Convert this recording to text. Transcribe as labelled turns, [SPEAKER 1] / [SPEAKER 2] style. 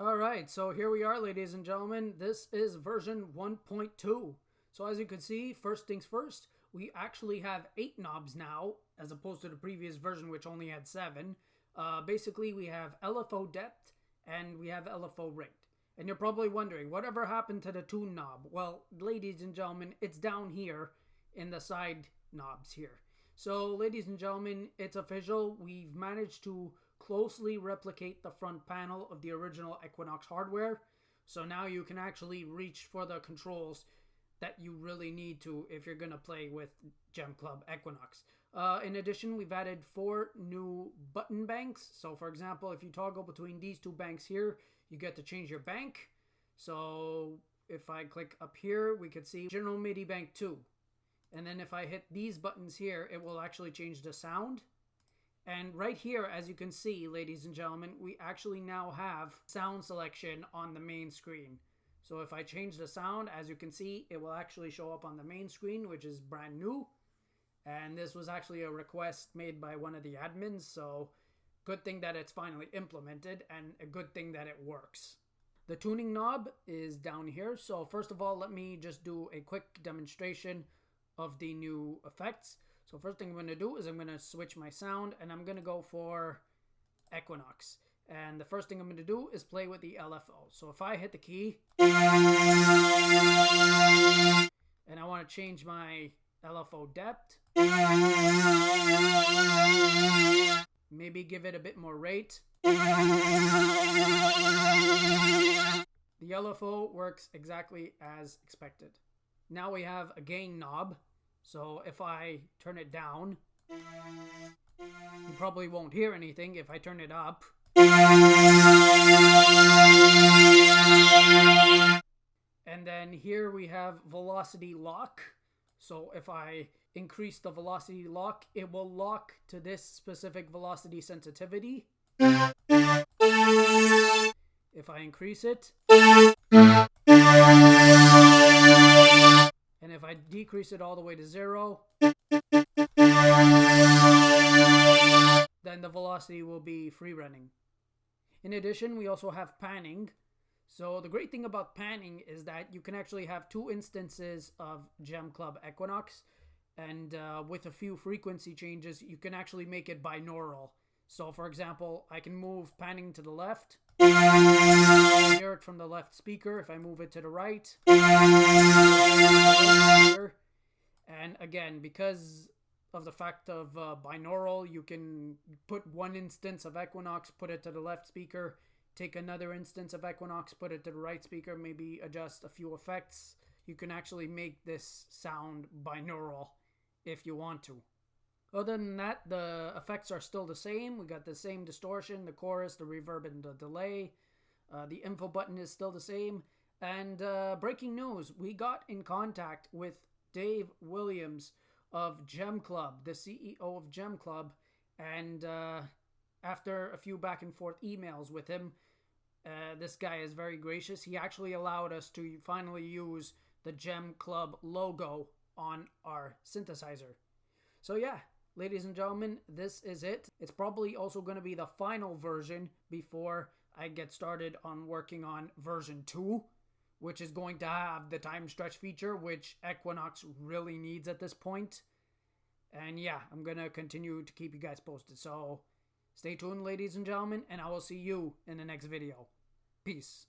[SPEAKER 1] Alright, so here we are, ladies and gentlemen. This is version 1.2. So as you can see, first things first, we actually have 8 knobs now, as opposed to the previous version which only had 7. Basically, we have LFO depth and we have LFO rate. And you're probably wondering, whatever happened to the tune knob? Well, ladies and gentlemen, it's down here in the side knobs here. So, ladies and gentlemen, it's official. We've managed to closely replicate the front panel of the original Equinox hardware. So now you can actually reach for the controls that you really need to if you're going to play with GEMClub EQUINOX. In addition, we've added 4 new button banks. So for example, if you toggle between these 2 banks here, you get to change your bank. So if I click up here, we could see General MIDI Bank 2. And then if I hit these buttons here, it will actually change the sound. And right here, as you can see, ladies and gentlemen, we actually now have sound selection on the main screen. So if I change the sound, as you can see, it will actually show up on the main screen, which is brand new. And this was actually a request made by one of the admins, so good thing that it's finally implemented and a good thing that it works. The tuning knob is down here. So first of all, let me just do a quick demonstration of the new effects. So first thing I'm going to do is I'm going to switch my sound and I'm going to go for Equinox. And the first thing I'm going to do is play with the LFO. So if I hit the key and I want to change my LFO depth, maybe give it a bit more rate, the LFO works exactly as expected. Now we have a gain knob. So if I turn it down, you probably won't hear anything. If I turn it up, and then here we have velocity lock. So if I increase the velocity lock, it will lock to this specific velocity sensitivity. If I increase it, and if I decrease it all the way to 0, then the velocity will be free running. In addition, we also have panning. So the great thing about panning is that you can actually have 2 instances of GEMClub EQUINOX, and with a few frequency changes, you can actually make it binaural. So for example, I can move panning to the left, I hear it from the left speaker. If I move it to the right, and again, because of the fact of binaural, you can put one instance of Equinox, put it to the left speaker, take another instance of Equinox, put it to the right speaker, maybe adjust a few effects. You can actually make this sound binaural if you want to. Other than that, the effects are still the same. We got the same distortion, the chorus, the reverb, and the delay. The info button is still the same. And breaking news, we got in contact with Dave Williams of GEMClub, the CEO of GEMClub, and after a few back and forth emails with him, this guy is very gracious. He actually allowed us to finally use the GEMClub logo on our synthesizer. So yeah, ladies and gentlemen, this is it. It's probably also going to be the final version before I get started on working on version 2, which is going to have the time stretch feature, which Equinox really needs at this point. And yeah, I'm going to continue to keep you guys posted. So stay tuned, ladies and gentlemen, and I will see you in the next video. Peace.